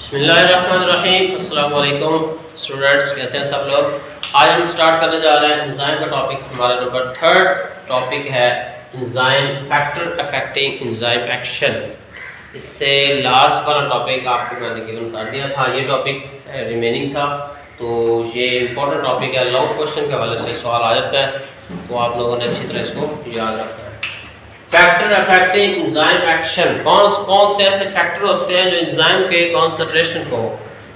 बिस्मिल्लाहिर्रहमानिर्रहीम। अस्सलाम वालेकुम स्टूडेंट्स, कैसे हैं सब लोग। आज हम स्टार्ट करने जा रहे हैं एंजाइम का टॉपिक। हमारा नंबर 3 टॉपिक है enzyme factor affecting enzyme action. इससे लास्ट वाला टॉपिक आपको मैंने गिवन कर दिया था, ये टॉपिक रिमेनिंग था। तो ये इंपॉर्टेंट टॉपिक है, लॉन्ग क्वेश्चन के हवाले से सवाल आ जाता है, तो आप लोगों ने अच्छी तरह इसको याद रखना है। फैक्टर अफेक्टिंग एंजाइम एक्शन, कौन से ऐसे फैक्टर होते हैं जो एंजाइम के कॉन्सेंट्रेशन को,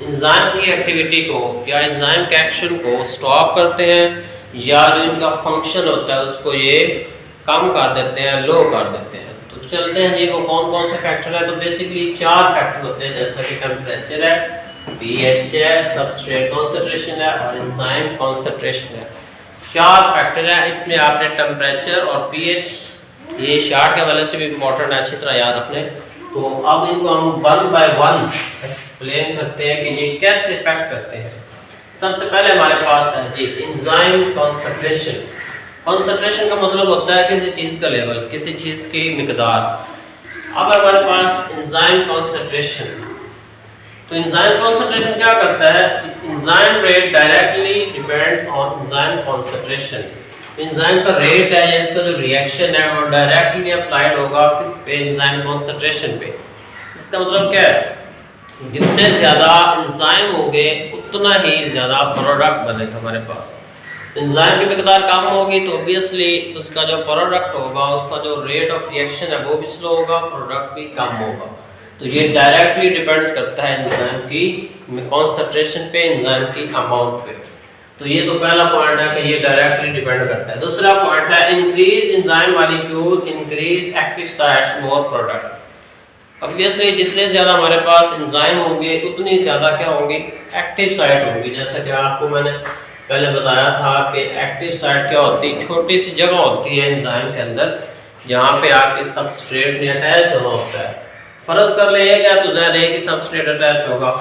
एंजाइम की एक्टिविटी को या एंजाइम के एक्शन को स्टॉप करते हैं, या जो इनका फंक्शन होता है उसको ये कम कर देते हैं, लो कर देते हैं। तो चलते हैं जी, वो कौन से फैक्टर है। तो बेसिकली 4 फैक्टर होते हैं, जैसा कि टेम्परेचर है, पीएच है, सबस्ट्रेट कॉन्सेंट्रेशन है और एंजाइम कॉन्सेंट्रेशन है। 4 फैक्टर है। इसमें आपने टेम्परेचर और पीएच, ये शार्ट के हवाले से भी इम्पोर्टेंट है, अच्छी तरह याद रखने। तो अब इनको हम 1 बाय 1 एक्सप्लेन करते हैं कि ये कैसे इफेक्ट करते हैं। सबसे पहले हमारे पास है जी एंजाइम कॉन्सेंट्रेशन। कॉन्सेंट्रेशन का मतलब होता है किसी चीज़ का लेवल, किसी चीज़ की मिकदार। अब हमारे पास एंजाइम कॉन्सेंट्रेशन, तो एंजाइम कॉन्सेंट्रेशन क्या करता है, enzyme rate directly depends on enzyme concentration. Enzyme का रेट है या इसका जो रिएक्शन है वो डायरेक्टली अप्लाइड होगा किस पे, एंजाइम कॉन्सेंट्रेशन पे। इसका मतलब क्या है, जितने ज़्यादा एंजाइम होंगे उतना ही ज़्यादा प्रोडक्ट बनेगा हमारे पास। एंजाइम की मिकदार कम होगी तो ऑब्वियसली उसका जो प्रोडक्ट होगा, उसका जो रेट ऑफ रिएक्शन है वो भी स्लो होगा, प्रोडक्ट भी कम होगा। तो ये डायरेक्टली डिपेंड्स करता है एंजाइम की कॉन्सेंट्रेशन पे, एंजाइम की अमाउंट पे। तो ये तो पहला पॉइंट है कि ये डायरेक्टली डिपेंड करता है। दूसरा पॉइंट है increase enzyme molecule increase active sites more product. Obviously जितने ज़्यादा हमारे पास एंजाइम होंगे उतनी ज़्यादा क्या होंगी, एक्टिव साइट होंगी। जैसा कि आपको मैंने पहले बताया था कि एक्टिव साइट क्या होती है, छोटी सी जगह होती है एंजाइम के अंदर जहाँ पे आपके सबस्ट्रेट से अटैच होना होता है। फर्ज कर ले क्या, तो ज़ाहिर है कि सबस्ट्रेट अटैच होगा,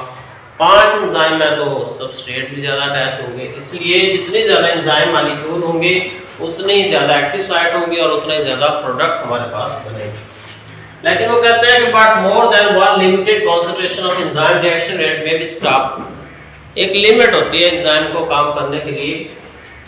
5 एंजाइम है तो सबस्ट्रेट भी ज़्यादा अटैच होंगे। इसलिए जितने ज़्यादा एंजाइम मॉलिक्यूल होंगे उतनी ज़्यादा एक्टिव साइट होंगी और उतना ही ज़्यादा प्रोडक्ट हमारे पास बनेगा। लेकिन वो कहते हैं कि but more than one limited concentration of enzyme reaction rate में भी स्टॉप। एक लिमिट होती है एंजाइम को काम करने के लिए,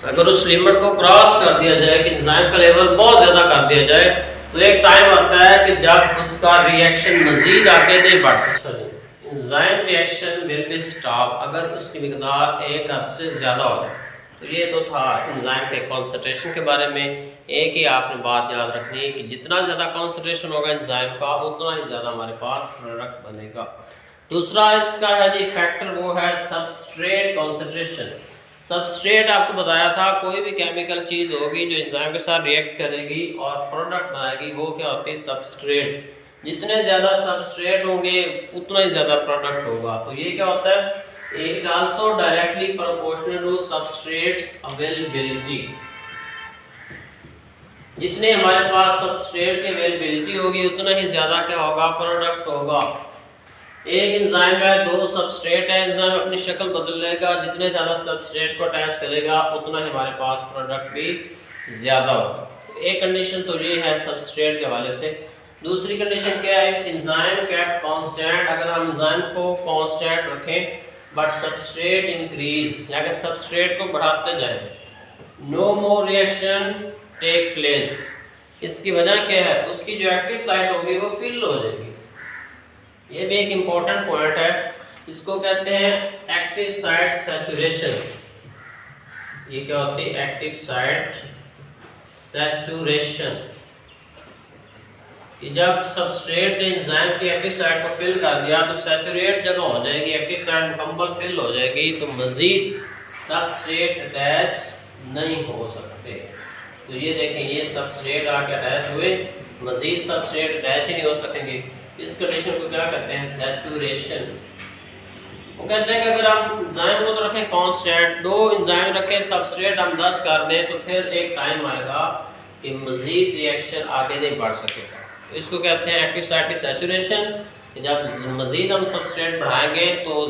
अगर उस लिमिट को क्रॉस कर दिया जाए कि एंजाइम का लेवल बहुत ज़्यादा कर दिया जाए तो एक टाइम आता है कि जब उसका रिएक्शन मजीद आगे नहीं बढ़ सकता, enzyme reaction will be stop अगर उसकी मिकदार एक हद से ज़्यादा हो जाए। तो ये तो था एंजाइम के कॉन्सेंट्रेशन के बारे में। एक ही आपने बात याद रखनी है कि जितना ज़्यादा कॉन्सेंट्रेशन होगा एंजाइम का उतना ही ज़्यादा हमारे पास प्रोडक्ट बनेगा। दूसरा इसका है जी फैक्टर, वो है सबस्ट्रेट कॉन्सेंट्रेशन। सबस्ट्रेट आपको बताया था, कोई भी केमिकल चीज़ होगी जो एंजाइम के साथ रिएक्ट करेगी और प्रोडक्ट बनाएगी, वो क्या होती है, सबस्ट्रेट। जितने ज़्यादा सबस्ट्रेट होंगे उतना ही ज़्यादा प्रोडक्ट होगा। तो ये क्या होता है, it also directly proportional to substrates availability. जितने हमारे पास सबस्ट्रेट की अवेलेबिलिटी होगी उतना ही ज़्यादा क्या होगा, प्रोडक्ट होगा। एक एंजाइम है, 2 सबस्ट्रेट है, एंजाइम अपनी शक्ल बदल लेगा, जितने ज़्यादा सबस्ट्रेट को अटैच करेगा उतना ही हमारे पास प्रोडक्ट भी ज़्यादा होगा। तो एक कंडीशन तो ये है सबस्ट्रेट के हवाले से। दूसरी कंडीशन क्या है, एंजाइम केप्ट कांस्टेंट। अगर हम एंजाइम को कांस्टेंट रखें बट सबस्ट्रेट इंक्रीज, अगर सबस्ट्रेट को बढ़ाते जाएं, no more reaction take place. इसकी वजह क्या है, उसकी जो एक्टिव साइट होगी वो फिल हो जाएगी। ये भी एक इम्पोर्टेंट पॉइंट है, इसको कहते हैं एक्टिव साइट सैचुरेशन। ये क्या होती है, एक्टिव साइट सैचुरेशन। जब सबस्ट्रेट ने एंजाइम की एक्टिव साइट को फिल कर दिया तो सैचुरेट जगह हो जाएगी, एक्टिव साइट मुकम्मल फिल हो जाएगी, तो मजीद सबस्ट्रेट अटैच नहीं हो सकते। तो ये देखें, ये सबस्ट्रेट आके अटैच हुए, मजीद सबस्ट्रेट अटैच ही नहीं हो सकेंगे। इस कंडीशन को क्या कहते हैं, सैचुरेशन। वो कहते हैं कि अगर हम एंजाइम को तो रखें कांस्टेंट, 2 एंजाइम रखें, सबस्ट्रेट हम 10 कर दें, तो फिर एक टाइम आएगा कि मजीद रिएक्शन आगे नहीं बढ़ सकेगा। तो इसको कहते हैं एक्टिव साइट की सैचुरेशन। जब मजीद हम सबस्ट्रेट बढ़ाएंगे तो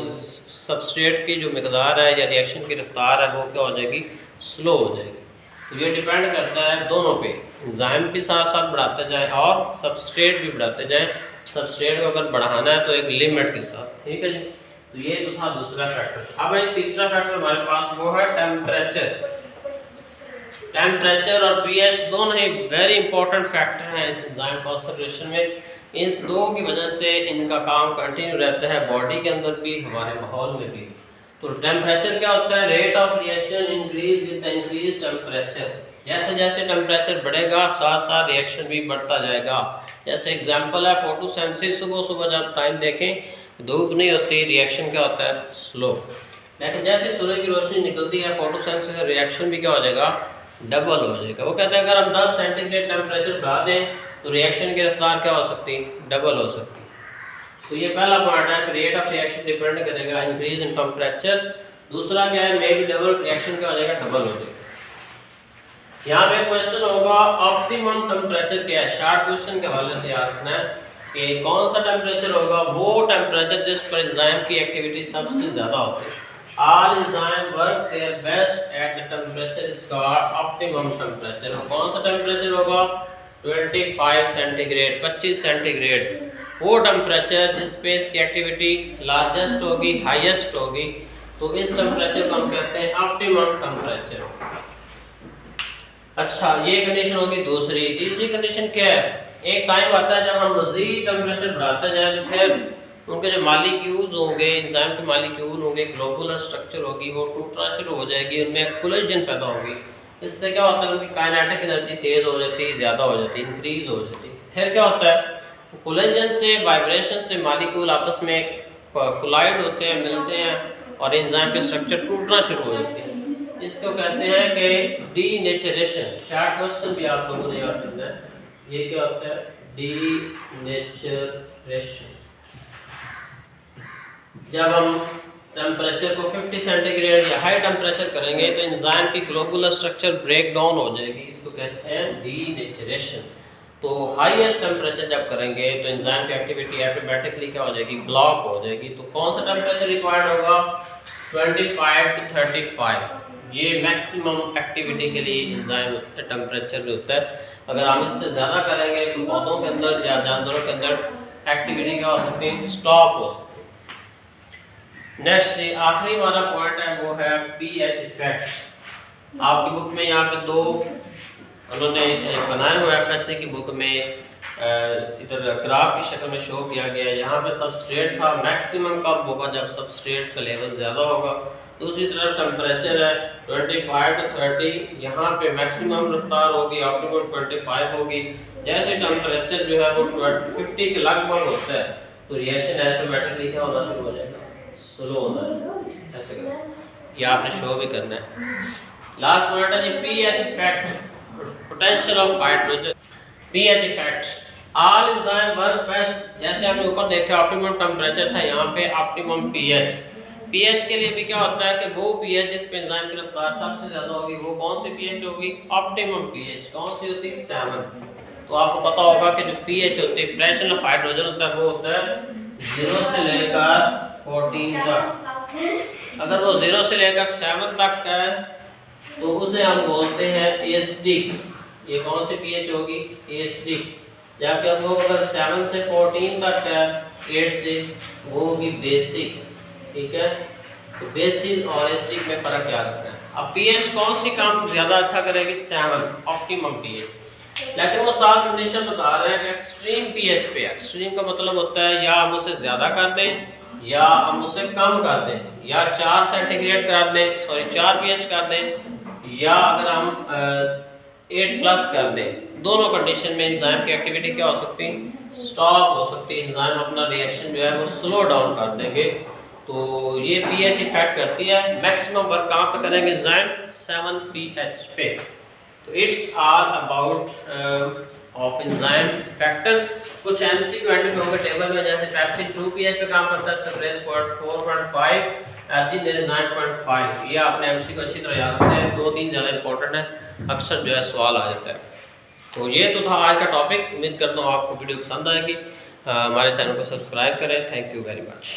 सबस्ट्रेट की जो मिकदार है या रिएक्शन की रफ्तार है वो क्या हो जाएगी, स्लो हो जाएगी। तो ये डिपेंड करता है दोनों पे, एंजाइम के साथ साथ बढ़ाते जाएं और सबस्ट्रेट भी बढ़ाते जाएं। सबस्ट्रेट को अगर बढ़ाना है तो एक लिमिट के साथ, ठीक है जी। तो ये तो था दूसरा फैक्टर। अब एक तीसरा फैक्टर हमारे पास वो है टेम्परेचर। टेम्परेचर और पीएच दोनों ही वेरी इंपॉर्टेंट फैक्टर हैं इस एंजाइम कॉन्सेंट्रेशन में। इस दो की वजह से इनका काम कंटिन्यू रहता है बॉडी के अंदर भी, हमारे माहौल में भी। तो टेम्परेचर क्या होता है? Rate of reaction increase with the increase temperature. जैसे जैसे टेम्परेचर बढ़ेगा साथ साथ रिएक्शन भी बढ़ता जाएगा। जैसे एग्जांपल है फोटोसिंथेसिस, सुबह सुबह जब टाइम देखें धूप नहीं होती, रिएक्शन क्या होता है? स्लो। लेकिन जैसे सूरज की रोशनी निकलती है फोटोसिंथेसिस का रिएक्शन भी क्या हो जाएगा? डबल हो जाएगा। वो कहते हैं अगर हम 10 सेंटीग्रेड टेम्परेचर बढ़ा दें तो रिएक्शन की रफ्तार क्या हो सकती है? डबल हो सकती है। तो ये पहला पॉइंट है, रेट ऑफ रिएक्शन डिपेंड करेगा इंक्रीज इन टेम्परेचर। दूसरा क्या है? मे बी डबल, रिएक्शन क्या हो जाएगा? डबल हो जाएगा। यहाँ पे क्वेश्चन होगा ऑप्टिमम टेम्परेचर क्या है? शार्ट क्वेश्चन के हवाले से याद रखना है कि कौन सा टेम्परेचर होगा? वो टेम्परेचर जिस पर एंजाइम की एक्टिविटी सबसे ज्यादा होती है। All enzyme work their best at the temperature is called optimum temperature। कौन सा टेम्परेचर होगा? 25 सेंटीग्रेड, 25 सेंटीग्रेड। वो टेम्परेचर जिस पे इसकी एक्टिविटी लार्जेस्ट होगी, हाईएस्ट होगी, तो इस टेम्परेचर को हम कहते हैं ऑप्टिमम टेम्परेचर। अच्छा, ये कंडीशन होगी दूसरी। तीसरी कंडीशन क्या है? एक टाइम आता है जब हम मजीद टेम्परेचर बढ़ाते जाए तो फिर उनके जो मालिक्यूल्स होंगे, एंजाइम के मालिक्यूल होंगे, ग्लोबुलर स्ट्रक्चर होगी, वो टूटना शुरू हो जाएगी, उनमें कोलेजन पैदा होगी। इससे क्या होता है? उनकी काइनेटिक एनर्जी तेज हो जाती है, ज़्यादा हो जाती है, इंक्रीज हो जाती है। फिर क्या होता है? कोलेजन से, वाइब्रेशन से मालिक्यूल आपस में कोलाइड होते हैं, मिलते हैं और एंजाइम के स्ट्रक्चर टूटना शुरू हो जाते हैं। इसको कहते हैं कि डीनेचरेशन। शार्ट क्वेश्चन भी आप लोगों ने याद रखना है। ये क्या होता है? डीनेचरेशन। जब हम टेम्परेचर को 50 सेंटीग्रेड या हाई टेम्परेचर करेंगे तो एंजाइम की ग्लोबुलर स्ट्रक्चर ब्रेक डाउन हो जाएगी, इसको कहते हैं डीनेचरेशन। तो हाईएस्ट टेम्परेचर जब करेंगे तो एंजाइम की एक्टिविटी ऑटोमेटिकली क्या हो जाएगी? ब्लॉक हो जाएगी। तो कौन सा टेम्परेचर रिक्वायर्ड होगा? 25 to 35। ये मैक्सिमम एक्टिविटी के लिए एंजाइम टेम्परेचर होता है। अगर हम इससे ज़्यादा करेंगे तो पौधों के अंदर या जानवरों के अंदर एक्टिविटी क्या हो सकती है? स्टॉप हो सकती है। नेक्स्ट आखिरी वाला पॉइंट है वो है पीएच इफेक्ट। आपकी बुक में यहाँ पे दो उन्होंने बनाए हुए एफएससी की बुक में इधर ग्राफ की शक्ल में शो किया गया है। यहाँ पे सबस्ट्रेट था, मैक्सिमम कब होगा? जब सबस्ट्रेट का लेवल ज़्यादा होगा। दूसरी तरफ टेम्परेचर है 25 to 30, यहाँ पे मैक्सिमम रफ्तार होगी, ऑप्टिमम 25 होगी। जैसे टेम्परेचर जो है वो 50 के लगभग होता है तो रिएक्शन ऑटोमेटिकली क्या होना शुरू हो जाएगा? स्लो होना शुरू। ऐसे करें, ये आपने शो भी करना है। लास्ट पॉइंट है जी pH effect, potential of hydrogen. PH effect, all enzyme work best. जैसे हमने ऊपर देखा ऑप्टिमम टेम्परेचर था, यहाँ पे ऑप्टिमम पीएच। पीएच के लिए भी क्या होता है कि वो पीएच जिस पे एंजाइम की रफ्तार सबसे ज्यादा होगी वो कौन सी पीएच होगी? Optimum pH. कौन सी होती है? 7। तो आपको पता होगा कि जो पीएच होती है, पोटेंशियल ऑफ हाइड्रोजन होता है, वो होता है 0 से लेकर 14 तक। अगर वो 0 से लेकर 7 तक है तो उसे हम बोलते हैं एसिडिक। ये कौन सी पीएच होगी? एसिडिक। जबकि वो अगर 7 से 14 तक है, 8 से, वो होगी बेसिक। ठीक है, तो बेसिक और एसिडिक में फर्क याद रखना है। अब पीएच कौन सी काम ज्यादा अच्छा करेगी? 7, ऑप्टिमम पीएच। लेकिन वो साफ कंडीशन बता रहे हैं कि एक्सट्रीम पीएच पे। एक्सट्रीम का मतलब होता है या हम उसे ज्यादा कर दें या हम उसे कम कर दें, या 4 सेंटीग्रेड कर दें, सॉरी 4 पीएच कर दें, या अगर हम 8+ कर दें। दोनों कंडीशन में एंजाइम की एक्टिविटी क्या हो सकती है? स्टॉप हो सकती है। एंजाइम अपना रिएक्शन जो है वो स्लो डाउन कर देंगे। तो ये पीएच इफेक्ट करती है। मैक्सिमम वर्क कहाँ पे करेंगे एंजाइम? 7 pH पे। तो it's all about of enzyme factor. कुछ एमसीक्यू एंड होंगे टेबल में, जैसे पैप्सिन 2 pH पे काम करता है, सब्रेज 4.5, अर्जिनिन 9.5। ये आपने एमसीक्यू अच्छी तरह याद रखना है। 2-3 ज़्यादा इंपॉर्टेंट है, अक्सर जो है सवाल आ जाता है। तो ये तो था आज का टॉपिक। उम्मीद करता हूँ आपको वीडियो पसंद आएगी। हमारे चैनल को सब्सक्राइब करें। Thank you very much.